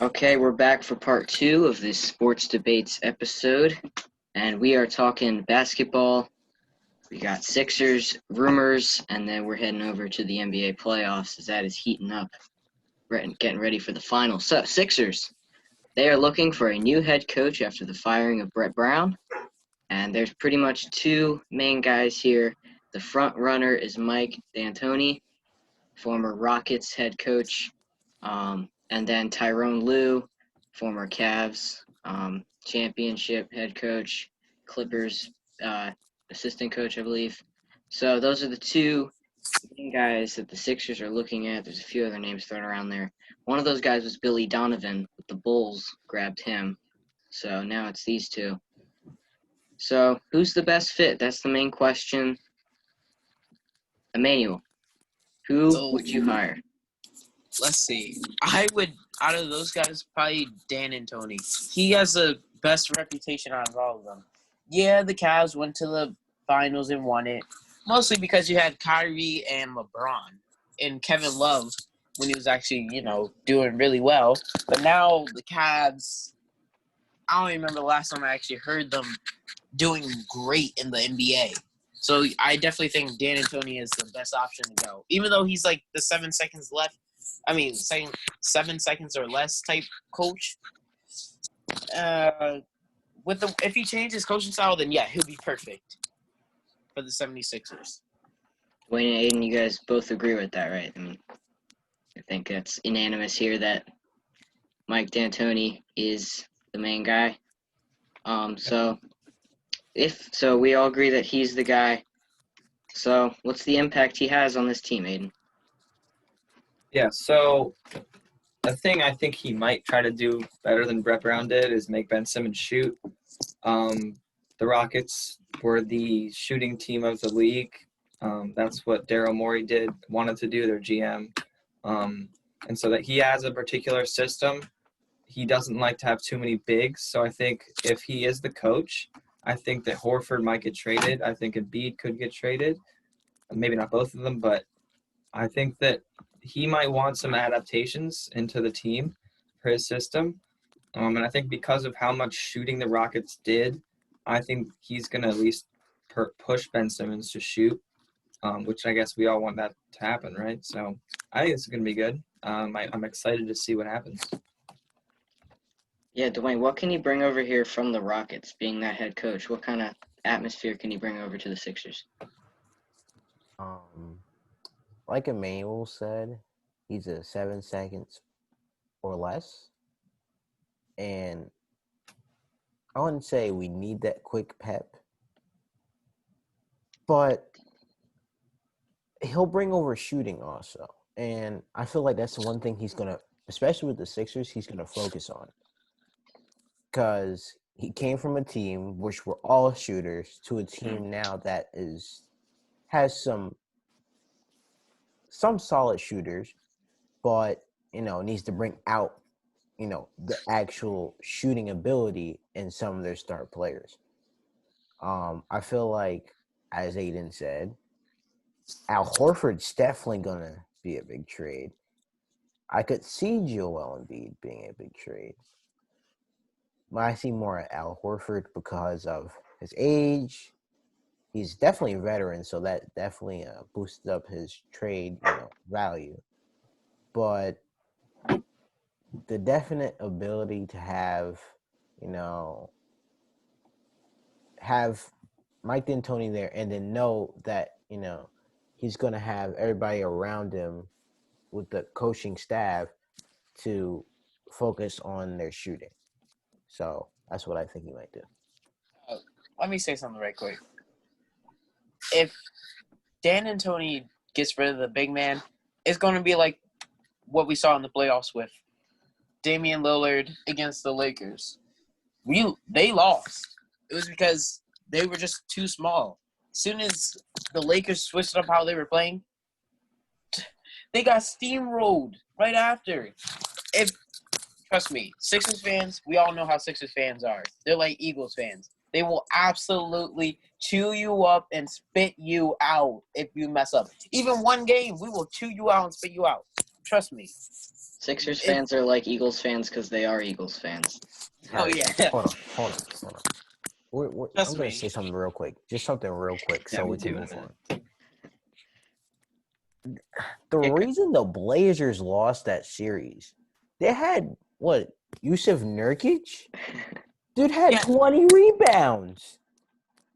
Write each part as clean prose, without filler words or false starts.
Okay, we're back for part two of this sports debates episode, and we are talking basketball. We got Sixers rumors, and then we're heading over to the NBA playoffs as that is heating up, getting ready for the final. So, Sixers, they are looking for a new head coach after the firing of Brett Brown, and there's pretty much two main guys here. The front runner is Mike D'Antoni, former Rockets head coach, and then Tyrone Lue, former Cavs championship head coach, Clippers assistant coach, I believe. So those are the two main guys that the Sixers are looking at. There's a few other names thrown around there. One of those guys was Billy Donovan, but the Bulls grabbed him. So now it's these two. So who's the best fit? That's the main question. Emmanuel, who So would you hire? let's see. I would, out of those guys, probably Dan and Tony. He has the best reputation out of all of them. Yeah, the Cavs went to the finals and won it, mostly because you had Kyrie and LeBron and Kevin Love when he was actually, doing really well. But now the Cavs, I don't even remember the last time I actually heard them doing great in the NBA. So I definitely think Dan and Tony is the best option to go. Even though he's like the 7 seconds left, saying 7 seconds or less type coach. If he changes coaching style, then yeah, he'll be perfect for the 76ers. Wayne and Aiden, you guys both agree with that, right? I mean, I think that's unanimous here that Mike D'Antoni is the main guy. So we all agree that he's the guy. So what's the impact he has on this team, Aiden? Yeah, so the thing I think he might try to do better than Brett Brown did is make Ben Simmons shoot. The Rockets were the shooting team of the league. That's what Daryl Morey wanted to do, their GM. And so that he has a particular system. He doesn't like to have too many bigs. So I think if he is the coach, I think that Horford might get traded. I think Embiid could get traded. Maybe not both of them, but I think that he might want some adaptations into the team for his system. And I think because of how much shooting the Rockets did, I think he's going to at least push Ben Simmons to shoot, which I guess we all want that to happen, right? So I think it's going to be good. I'm excited to see what happens. Yeah, Dwayne, what can he bring over here from the Rockets, being that head coach? What kind of atmosphere can he bring over to the Sixers? Like Emmanuel said, he's a 7 seconds or less. And I wouldn't say we need that quick pep, but he'll bring over shooting also. And I feel like that's the one thing he's going to, especially with the Sixers, he's going to focus on. Because he came from a team which were all shooters to a team now that has some solid shooters, but needs to bring out the actual shooting ability in some of their star players. I feel like, as Aiden said, Al Horford's definitely gonna be a big trade. I could see Joel Embiid being a big trade, but I see more Al Horford because of his age. He's definitely a veteran, so that definitely boosted up his trade value. But the definite ability to have Mike D'Antoni there, and then know that he's going to have everybody around him with the coaching staff to focus on their shooting. So that's what I think he might do. Let me say something right quick. If Dan and Tony gets rid of the big man, it's going to be like what we saw in the playoffs with Damian Lillard against the Lakers. They lost. It was because they were just too small. As soon as the Lakers switched up how they were playing, they got steamrolled right after. Trust me, Sixers fans, we all know how Sixers fans are. They're like Eagles fans. They will absolutely chew you up and spit you out if you mess up. Even one game, we will chew you out and spit you out. Trust me. Sixers If- fans are like Eagles fans because they are Eagles fans. Oh, Alright, yeah. Hold on. Trust I'm gonna me. say something real quick. Just something real quick, Yeah, so me we can too, in a move minute. on. The Yeah, reason the Blazers lost that series, they had what? Yusuf Nurkic? Dude had Yeah. 20 rebounds.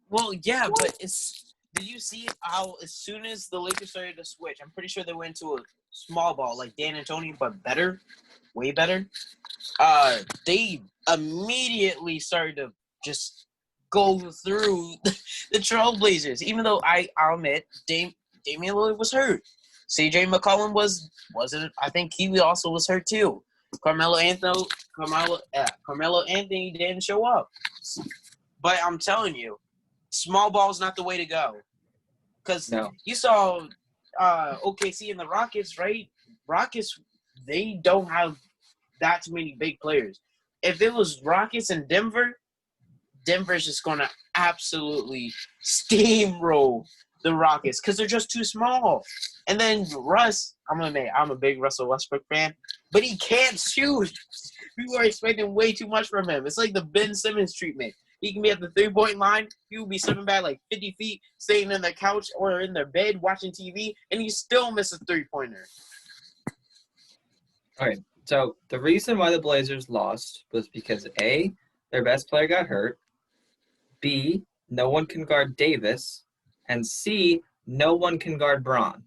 Well, yeah, but did you see how as soon as the Lakers started to switch, I'm pretty sure they went to a small ball like Dan and Tony, but better, way better. They immediately started to just go through the Trailblazers. Even though I'll admit Damian Lillard was hurt. CJ McCollum wasn't. I think he also was hurt too. Carmelo Anthony didn't show up. But I'm telling you, small ball is not the way to go. Because No. you saw OKC and the Rockets, right? Rockets, they don't have that many big players. If it was Rockets and Denver's just going to absolutely steamroll the Rockets because they're just too small. And then Russ, I'm going to admit, I'm a big Russell Westbrook fan, but he can't shoot. People are expecting way too much from him. It's like the Ben Simmons treatment. He can be at the three-point line. He will be stepping back like 50 feet, staying in their couch or in their bed watching TV, and he still misses a three-pointer. All right. So the reason why the Blazers lost was because A, their best player got hurt. B, no one can guard Davis. And C, no one can guard Braun.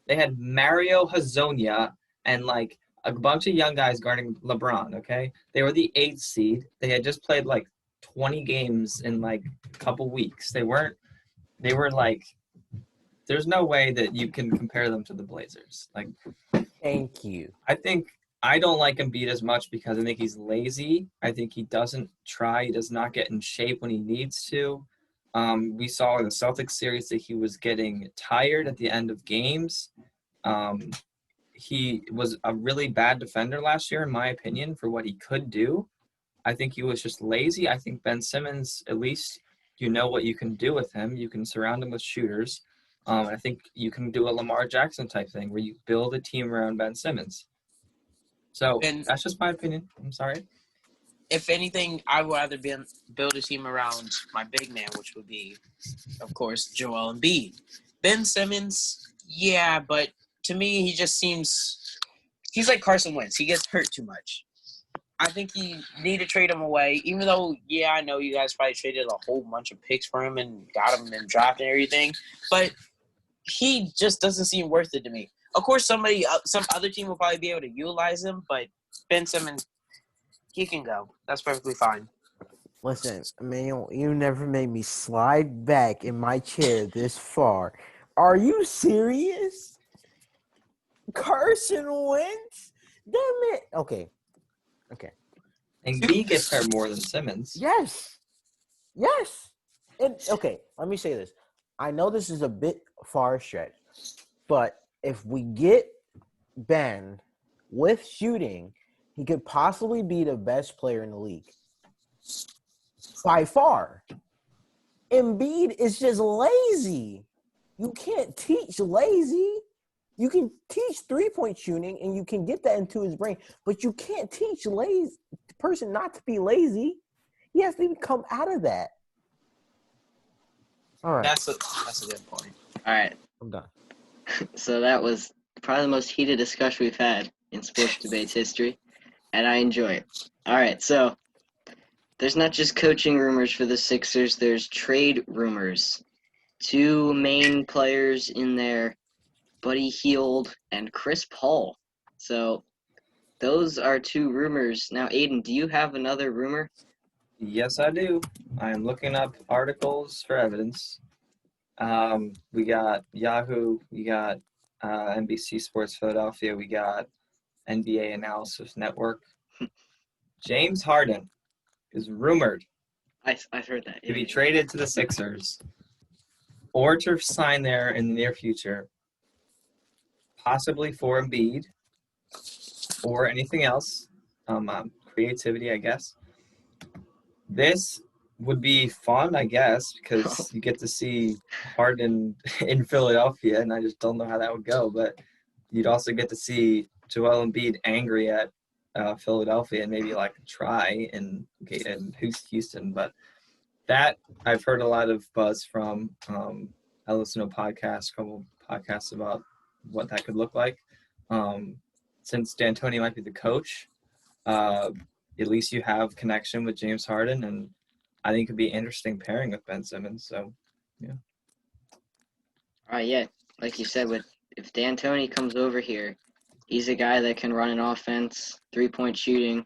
They had Mario Hazonia and like a bunch of young guys guarding LeBron, okay? They were the 8th seed. They had just played like 20 games in like a couple weeks. They were like, there's no way that you can compare them to the Blazers. Like, Thank you. I don't like Embiid as much because I think he's lazy. I think he doesn't try. He does not get in shape when he needs to. We saw in the Celtics series that he was getting tired at the end of games. He was a really bad defender last year, in my opinion, for what he could do. I think he was just lazy. I think Ben Simmons, at least you know what you can do with him. You can surround him with shooters. I think you can do a Lamar Jackson type thing where you build a team around Ben Simmons. So that's just my opinion. I'm sorry. If anything, I would rather build a team around my big man, which would be, of course, Joel Embiid. Ben Simmons, yeah, but to me, he just seems – he's like Carson Wentz. He gets hurt too much. I think you need to trade him away, even though, yeah, I know you guys probably traded a whole bunch of picks for him and got him in draft and everything, but he just doesn't seem worth it to me. Of course, some other team will probably be able to utilize him, but Ben Simmons, he can go. That's perfectly fine. Listen, Emmanuel, you never made me slide back in my chair this far. Are you serious? Carson Wentz? Damn it. Okay. And B gets hurt more than Simmons. Yes. Okay, let me say this. I know this is a bit far stretch, but if we get Ben with shooting, he could possibly be the best player in the league. By far. Embiid is just lazy. You can't teach lazy. You can teach three-point shooting, and you can get that into his brain, but you can't teach the person not to be lazy. He has to even come out of that. All right, That's a good point. All right. I'm done. So that was probably the most heated discussion we've had in sports debates history, and I enjoy it. All right, so there's not just coaching rumors for the Sixers, there's trade rumors. Two main players in there, Buddy Hield and Chris Paul. So those are two rumors. Now, Aiden, do you have another rumor? Yes, I do. I am looking up articles for evidence. We got Yahoo. We got NBC Sports Philadelphia. We got NBA Analysis Network. James Harden is rumored I've heard that. to be traded to the Sixers or to sign there in the near future, possibly for Embiid or anything else. Creativity, I guess. This would be fun, I guess, because you get to see Harden in Philadelphia, and I just don't know how that would go. But you'd also get to see Joel Embiid angry at Philadelphia and maybe like try and Houston. But that I've heard a lot of buzz from. I listen to a couple podcasts about what that could look like. Since D'Antoni might be the coach, at least you have connection with James Harden, and I think it could be an interesting pairing with Ben Simmons. So, yeah. Yeah, like you said, if D'Antoni comes over here, he's a guy that can run an offense, 3-point shooting.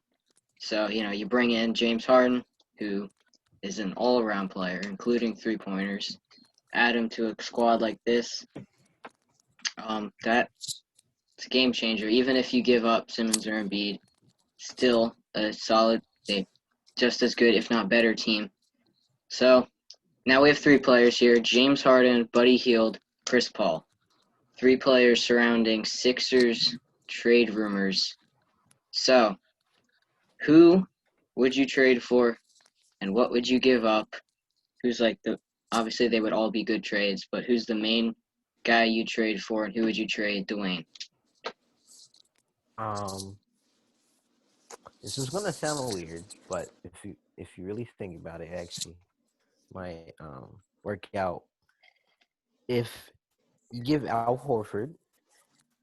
So, you bring in James Harden, who is an all-around player, including three-pointers. Add him to a squad like this. That's a game changer. Even if you give up Simmons or Embiid, still a solid, just as good, if not better team. So, now we have 3 players here: James Harden, Buddy Hield, Chris Paul. 3 players surrounding Sixers trade rumors. So, who would you trade for, and what would you give up? Who's obviously they would all be good trades, but who's the main guy you trade for, and who would you trade, Dwayne? This is gonna sound weird, but if you really think about it, actually might work out. If you give Al Horford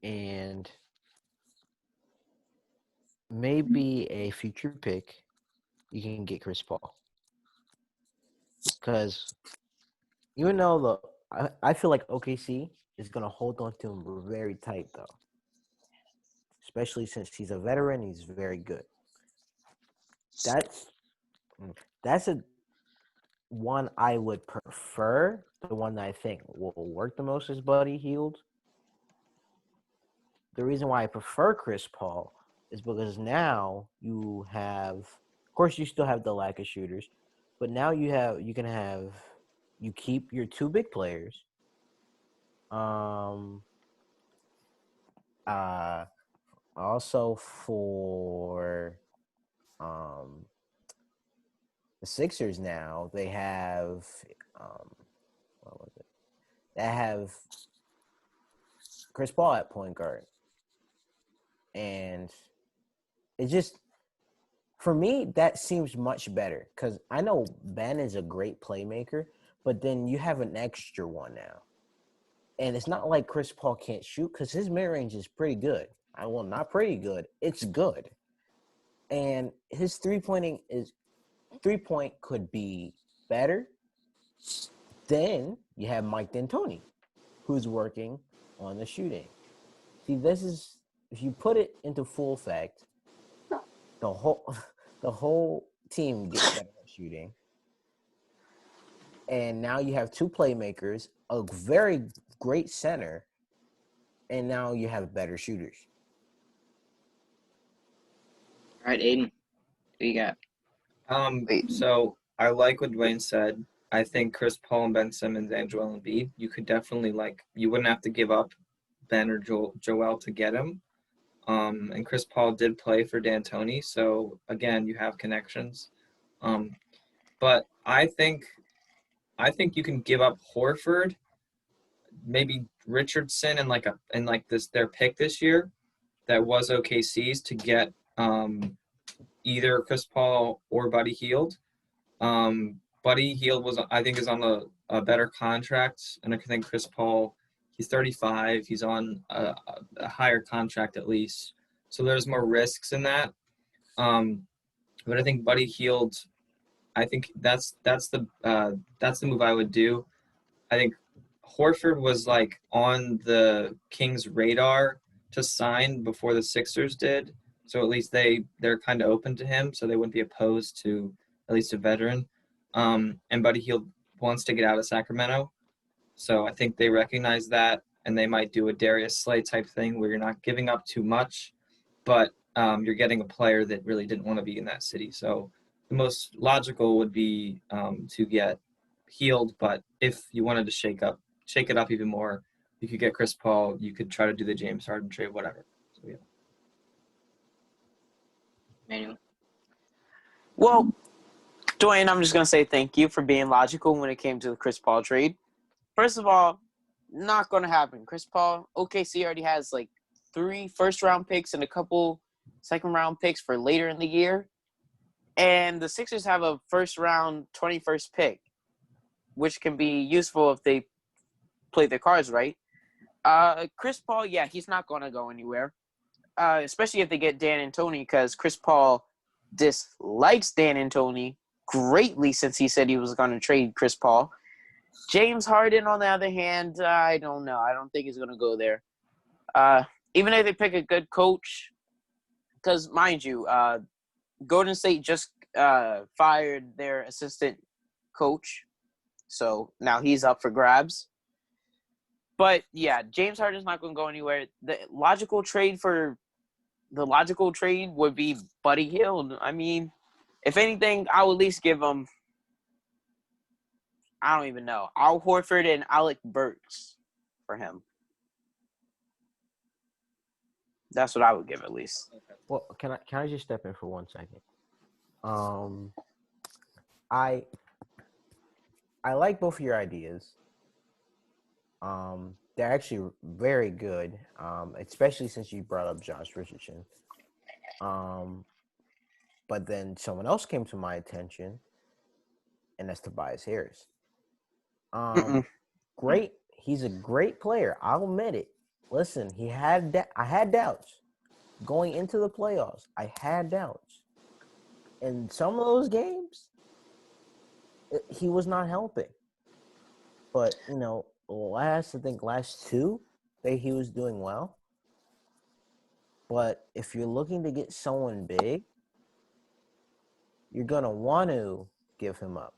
and maybe a future pick, you can get Chris Paul. Because even though I feel like OKC is gonna hold on to him very tight though, especially since he's a veteran, he's very good. That's a one I would prefer. The one that I think will work the most is Buddy Hield. The reason why I prefer Chris Paul is because now you have, of course, you still have the lack of shooters, but now you keep your 2 big players. Also for the Sixers now, they have what was it? They have Chris Paul at point guard. And it just, for me, that seems much better because I know Ben is a great playmaker, but then you have an extra one now. And it's not like Chris Paul can't shoot because his mid-range is pretty good. Not pretty good. It's good. And his three-point could be better. Then you have Mike D'Antoni, who's working on the shooting. See, if you put it into full effect, the whole team gets better at shooting. And now you have 2 playmakers, a very great center, and now you have better shooters. All right, Aiden, who you got? So I like what Dwayne said. I think Chris Paul and Ben Simmons and Joel Embiid, you could definitely you wouldn't have to give up Ben or Joel to get him. And Chris Paul did play for D'Antoni, so again, you have connections. But I think you can give up Horford, maybe Richardson, and their pick this year that was OKC's to get either Chris Paul or Buddy Hield. Buddy Hield is on a better contract, and I think Chris Paul, he's 35. He's on a higher contract at least, so there's more risks in that. But I think Buddy Hield, I think that's the move I would do. I think Horford was on the Kings' radar to sign before the Sixers did, so at least they're kind of open to him, so they wouldn't be opposed to at least a veteran. And Buddy Hield wants to get out of Sacramento, so I think they recognize that, and they might do a Darius Slay type thing where you're not giving up too much, but you're getting a player that really didn't want to be in that city. So the most logical would be to get Hield, but if you wanted to shake it up even more, you could get Chris Paul. You could try to do the James Harden trade, whatever. So yeah. Manuel? Well, Dwayne, I'm just going to say thank you for being logical when it came to the Chris Paul trade. First of all, not going to happen. Chris Paul, OKC already has 3 first-round picks and a couple second-round picks for later in the year. And the Sixers have a first-round 21st pick, which can be useful if they play their cards right. Chris Paul, yeah, he's not going to go anywhere, especially if they get Dan D'Antoni, because Chris Paul dislikes Dan D'Antoni greatly since he said he was going to trade Chris Paul. James Harden, on the other hand, I don't know. I don't think he's going to go there. Even if they pick a good coach, because, mind you, Golden State just fired their assistant coach, so now he's up for grabs. But, yeah, James Harden's not going to go anywhere. The logical trade would be Buddy Hield. I mean, if anything, I would at least give him, I don't even know, Al Horford and Alec Burks for him. That's what I would give at least. Well, can I just step in for 1 second? I like both of your ideas. They're actually very good, especially since you brought up Josh Richardson. But then someone else came to my attention, and that's Tobias Harris. Great. He's a great player. I'll admit it. Listen, I had doubts going into the playoffs. I had doubts. In some of those games, he was not helping. But, last 2, he was doing well. But if you're looking to get someone big, you're going to want to give him up.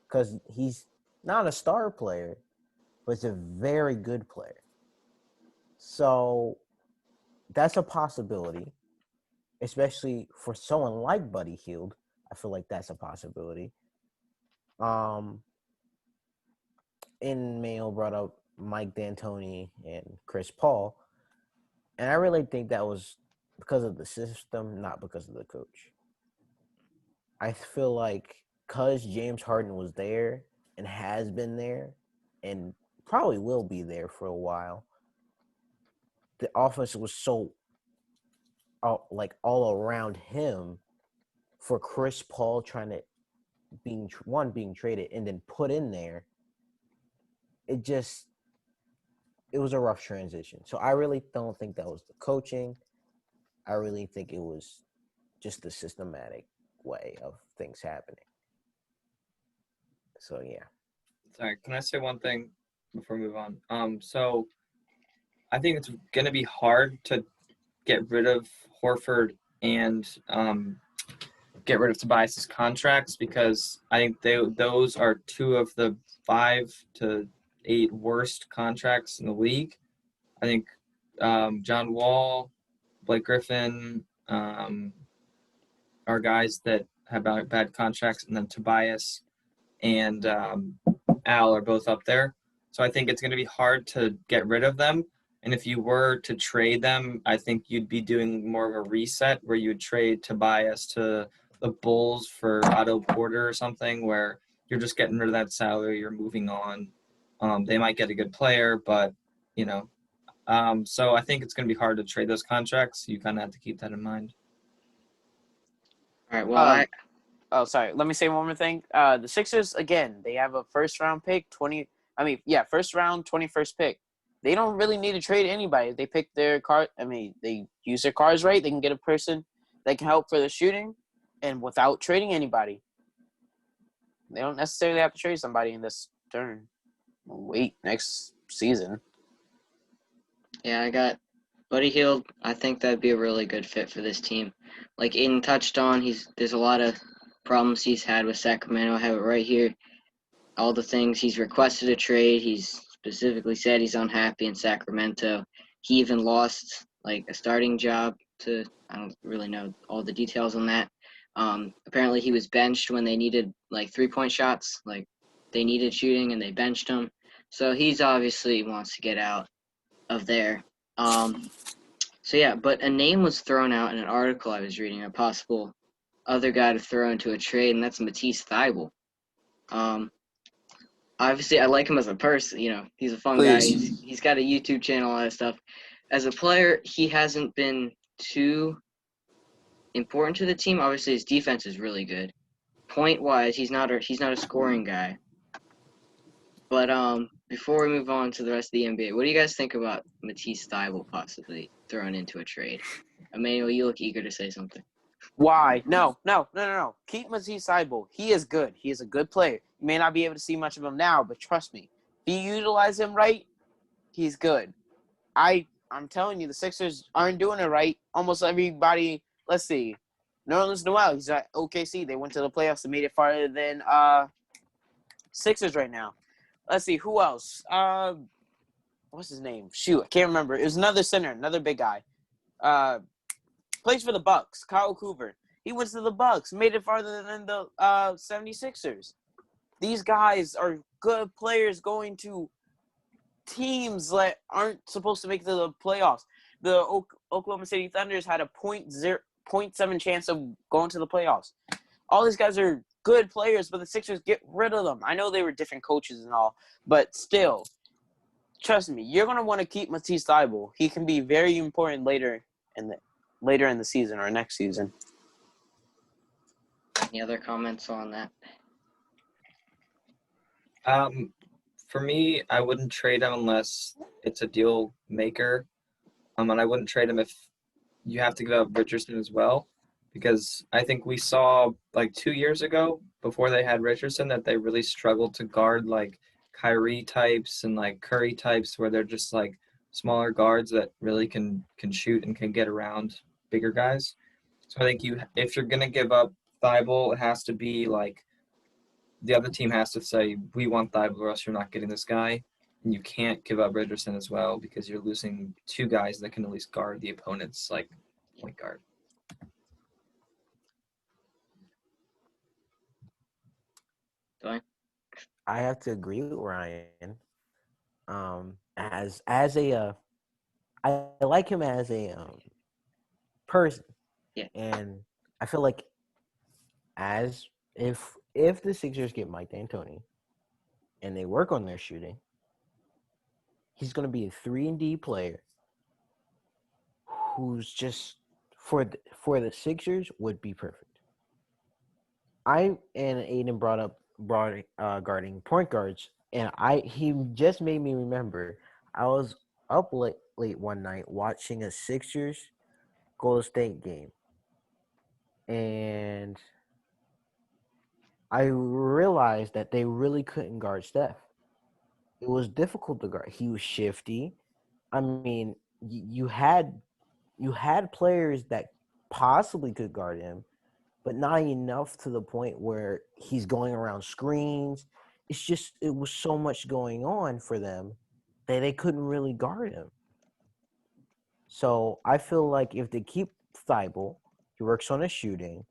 Because he's not a star player, but he's a very good player. So that's a possibility, especially for someone like Buddy Hield. I feel like that's a possibility. And Mayo brought up Mike D'Antoni and Chris Paul. And I really think that was because of the system, not because of the coach. I feel like because James Harden was there and has been there and probably will be there for a while, the offense was so all around him for Chris Paul being traded and then put in there. It was a rough transition. So I really don't think that was the coaching. I really think it was just the systematic way of things happening. So yeah. Sorry, can I say one thing before we move on? So I think it's going to be hard to get rid of Horford and get rid of Tobias's contracts, because I think those are 2 of the 5 to 8 worst contracts in the league. I think John Wall, Blake Griffin are guys that have bad contracts, and then Tobias and Al are both up there. So I think it's going to be hard to get rid of them. And if you were to trade them, I think you'd be doing more of a reset where you would trade Tobias to the Bulls for Otto Porter or something, where you're just getting rid of that salary, you're moving on. They might get a good player, but, so I think it's going to be hard to trade those contracts. You kind of have to keep that in mind. All right. Well, Oh, sorry. Let me say one more thing. The Sixers, again, they have a first-round pick, first round, 21st pick. They don't really need to trade anybody. They pick their card. They use their cards right. They can get a person that can help for the shooting, and without trading anybody. They don't necessarily have to trade somebody in this turn. Wait next season. yeah, I got Buddy Hield. I think that'd be a really good fit for this team. Like Aiden touched on, there's a lot of problems he's had with Sacramento. I have it right here. All the things he's requested a trade. He's specifically said he's unhappy in Sacramento. He even lost a starting job to, I don't really know all the details on that. Apparently he was benched when they needed 3-point shots. They needed shooting and they benched him. So he's obviously wants to get out of there. But a name was thrown out in an article I was reading, a possible other guy to throw into a trade, and that's Matisse Thybulle. Obviously, I like him as a person. He's a fun guy. He's got a YouTube channel, all that stuff. as a player, he hasn't been too important to the team. Obviously, his defense is really good. Point-wise, he's not a scoring guy. But before we move on to the rest of the NBA, what do you guys think about Matisse Thybulle possibly thrown into a trade? Emmanuel, you look eager to say something. Why? No. Keep Matisse Thybulle. He is good. He is a good player. You may not be able to see much of him now, but trust me, if you utilize him right, he's good. I'm telling you, the Sixers aren't doing it right. Almost everybody. Let's see. Nerlens Noel, he's at OKC. They went to the playoffs and made it farther than Sixers right now. Let's see, who else? What's his name? Shoot, I can't remember. It was another center, another big guy. Plays for the Bucks, Kyle Kuzma. He went to the Bucks, made it farther than the 76ers. These guys are good players going to teams that aren't supposed to make the playoffs. The Oklahoma City Thunders had a 0.7 chance of going to the playoffs. All these guys are good players, but the Sixers get rid of them. I know they were different coaches and all, but still, trust me, you're going to want to keep Matisse Thybulle. He can be very important later in the season or next season. Any other comments on that? For me, I wouldn't trade him unless it's a deal maker. And I wouldn't trade him if you have to give up Richardson as well, because I think we saw like 2 years ago before they had Richardson that they really struggled to guard like Kyrie types and like Curry types, where they're just like smaller guards that really can shoot and can get around bigger guys. So I think if you're gonna give up Thybulle, it has to be like the other team has to say, we want Thybulle or else you're not getting this guy. And you can't give up Richardson as well because you're losing two guys that can at least guard the opponent's like point guard. I have to agree with Ryan. I like him as a person. Yeah. And I feel like if the Sixers get Mike D'Antoni and they work on their shooting, he's going to be a 3-and-D player who's just for the Sixers would be perfect. Aiden brought guarding point guards, and he just made me remember I was up late one night watching a Sixers Golden State game, and I realized that they really couldn't guard Steph. It was difficult to guard. He was shifty. I mean, you had players that possibly could guard him, but not enough to the point where he's going around screens. It was so much going on for them that they couldn't really guard him. So I feel like if they keep Thybulle, he works on his shooting,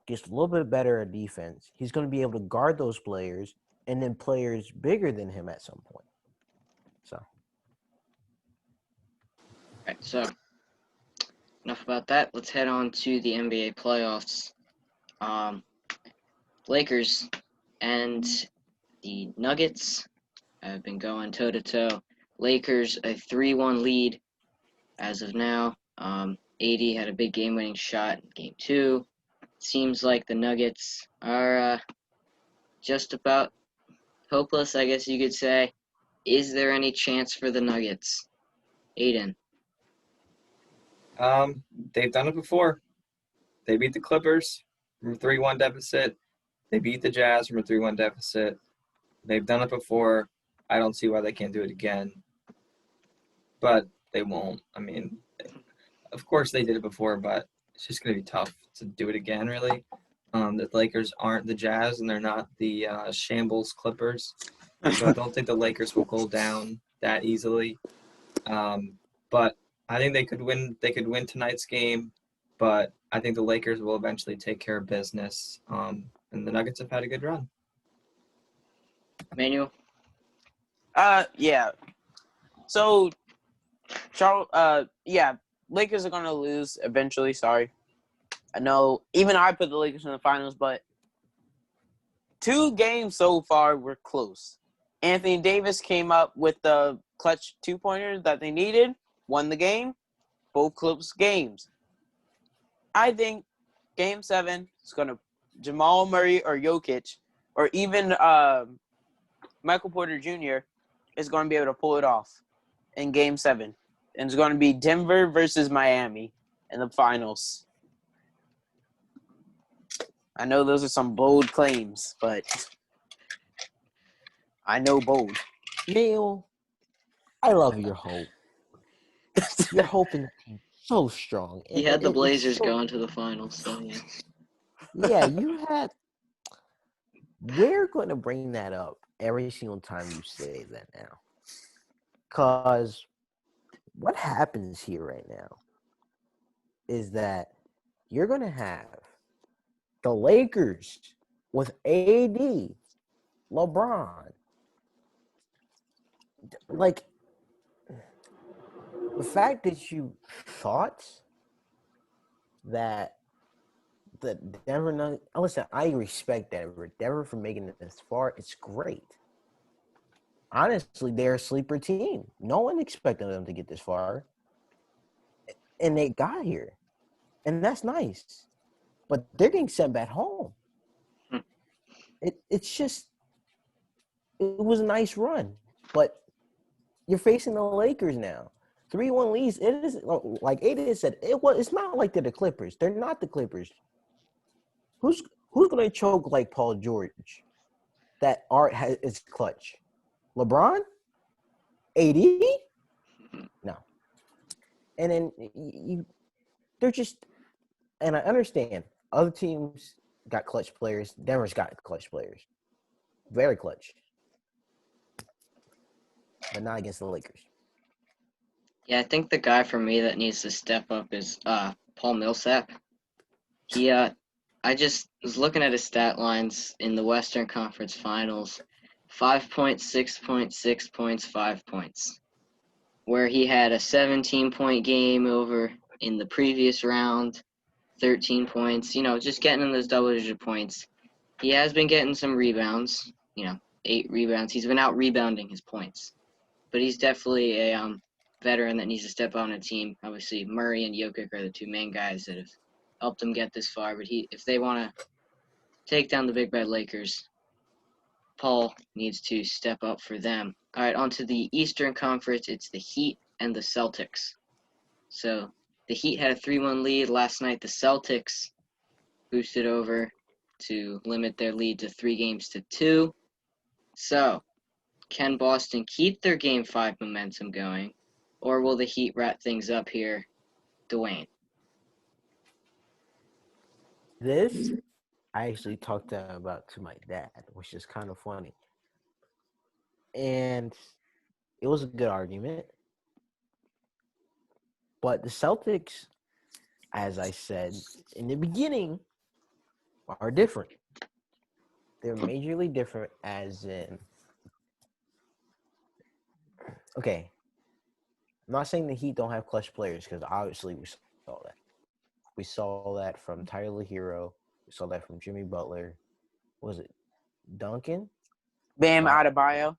gets a little bit better at defense, he's going to be able to guard those players and then players bigger than him at some point. So. All right, so enough about that. Let's head on to the NBA playoffs. Lakers and the Nuggets have been going toe-to-toe. Lakers a 3-1 lead as of now. AD had a big game-winning shot in Game 2. Seems like the Nuggets are just about hopeless, I guess you could say. Is there any chance for the Nuggets? Aiden? They've done it before. They beat the Clippers from a 3-1 deficit. They beat the Jazz from a 3-1 deficit. They've done it before. I don't see why they can't do it again. But they won't. I mean, of course they did it before, but it's just going to be tough to do it again, really. The Lakers aren't the Jazz, and they're not the shambles Clippers. So I don't think the Lakers will go down that easily. But I think they could win. They could win tonight's game, but I think the Lakers will eventually take care of business. And the Nuggets have had a good run. Manuel? Yeah. So, Lakers are going to lose eventually. Sorry. I know even I put the Lakers in the finals, but 2 games so far were close. Anthony Davis came up with the clutch 2-pointer that they needed, won the game, both close games. I think Game 7 is going to Jamal Murray or Jokic or even Michael Porter Jr. is going to be able to pull it off in Game 7. And it's going to be Denver versus Miami in the finals. I know those are some bold claims, but I know bold. Neil, I love your hope. Your hope in the team so strong. He had the It's Blazers so- going to the finals, so yeah. Yeah, you had. We're going to bring that up every single time you say that now. Because what happens here right now is that you're going to have the Lakers with AD, LeBron. Like, the fact that you thought that the Denver Nuggets, listen, I respect Denver for making it this far. It's great. Honestly, they're a sleeper team. No one expected them to get this far. And they got here. And that's nice. But they're getting sent back home. Hmm. It's just, it was a nice run. But you're facing the Lakers now. 3-1 leads. It is, like Aiden said, it's not like they're the Clippers. They're not the Clippers. Who's going to choke like Paul George that is clutch? LeBron? AD? No. And then they're just, and I understand other teams got clutch players. Denver's got clutch players. Very clutch. But not against the Lakers. Yeah, I think the guy for me that needs to step up is Paul Millsap. I just was looking at his stat lines in the Western Conference Finals. 5 points, 6 points, 6 points, 5 points. Where he had a 17-point game over in the previous round, 13 points, just getting in those double-digit points. He has been getting some rebounds, 8 rebounds. He's been out-rebounding his points. But he's definitely a veteran that needs to step on a team. Obviously, Murray and Jokic are the two main guys that have helped them get this far. But if they want to take down the Big Bad Lakers, Paul needs to step up for them. All right, on to the Eastern Conference. It's the Heat and the Celtics. So the Heat had a 3-1 lead last night. The Celtics boosted over to limit their lead to 3 games to 2. So can Boston keep their Game 5 momentum going, or will the Heat wrap things up here? Dwayne. This, I actually talked about to my dad, which is kind of funny. And it was a good argument. But the Celtics, as I said in the beginning, are different. They're majorly different, as in, okay, I'm not saying the Heat don't have clutch players, because obviously we saw that. We saw that from Tyler Hero. We saw that from Jimmy Butler. Was it Duncan? Bam Wow. Adebayo.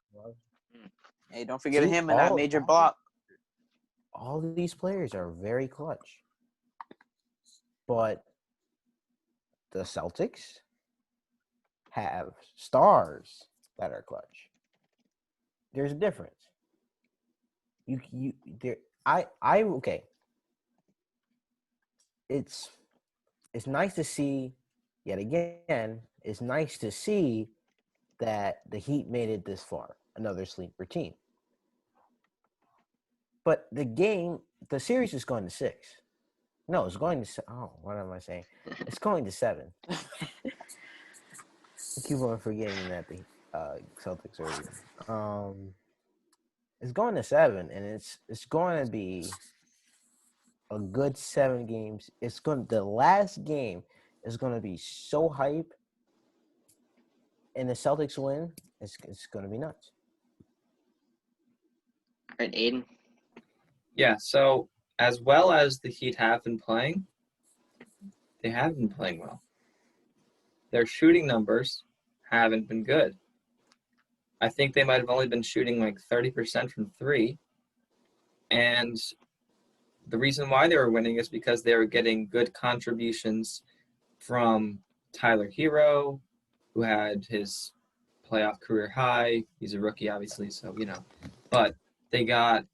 Hey, don't forget See, him in that major block. All of these players are very clutch. But the Celtics have stars that are clutch. There's a difference. Okay. It's nice to see, yet again, it's nice to see that the Heat made it this far. Another sleeper team. But the series is going to 6. No, it's going to, what am I saying? It's going to 7. I keep on forgetting that the Celtics are, it's going to 7, and it's going to be a good 7 games. The last game is going to be so hype, and the Celtics win, it's going to be nuts. All right, Aiden. Yeah, so as well as the Heat have been playing, they haven't been playing well. Their shooting numbers haven't been good. I think they might have only been shooting like 30% from 3. And the reason why they were winning is because they were getting good contributions from Tyler Hero, who had his playoff career high. He's a rookie, obviously, so but they got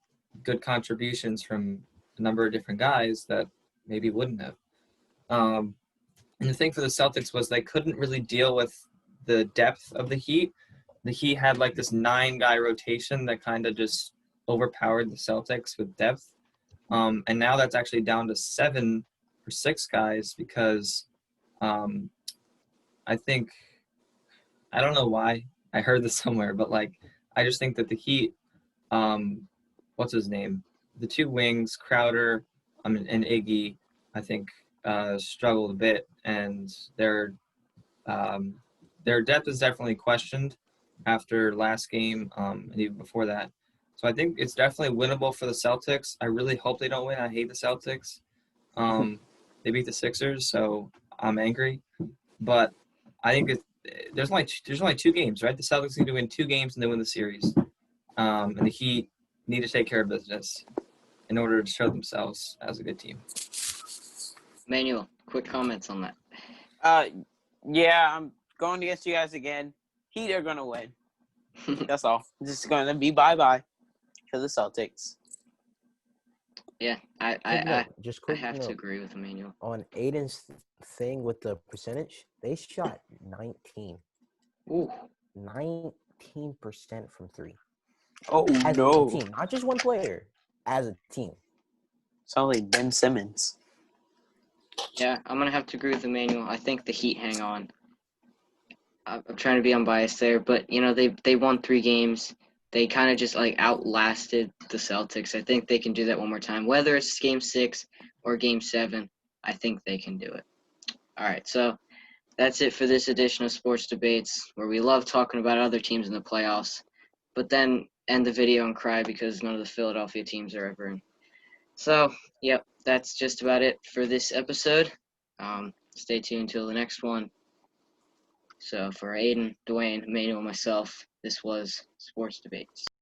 good contributions from a number of different guys that maybe wouldn't have. And the thing for the Celtics was they couldn't really deal with the depth of the Heat. The Heat had like this 9-guy rotation that kind of just overpowered the Celtics with depth. And now that's actually down to 7 or 6 guys because I think, I don't know why, I heard this somewhere, but like, I just think that the Heat, what's his name? The 2 wings, Crowder and Iggy, I think struggled a bit, and their depth is definitely questioned after last game and even before that. So I think it's definitely winnable for the Celtics. I really hope they don't win. I hate the Celtics. They beat the Sixers, so I'm angry. But I think there's only 2 games, right? The Celtics need to win 2 games and they win the series. And the Heat need to take care of business in order to show themselves as a good team. Manuel, quick comments on that. Yeah, I'm going against you guys again. Heat are gonna win. That's all. This is gonna be bye-bye for the Celtics. Yeah, I quick have to note. agree with Emmanuel. On Aiden's thing with the percentage, they shot 19. Ooh. 19% from 3. Oh As no! a team, not just one player. As a team. Sounds like Ben Simmons. Yeah, I'm gonna have to agree with Emmanuel. I think the Heat hang on. I'm trying to be unbiased there, but they won 3 games. They kind of just like outlasted the Celtics. I think they can do that one more time. Whether it's Game 6 or Game 7, I think they can do it. All right, so that's it for this edition of Sports Debates, where we love talking about other teams in the playoffs, but then end the video and cry because none of the Philadelphia teams are ever in. So, yep, that's just about it for this episode. Stay tuned till the next one. So for Aiden, Dwayne, Emmanuel, and myself, this was Sports Debates.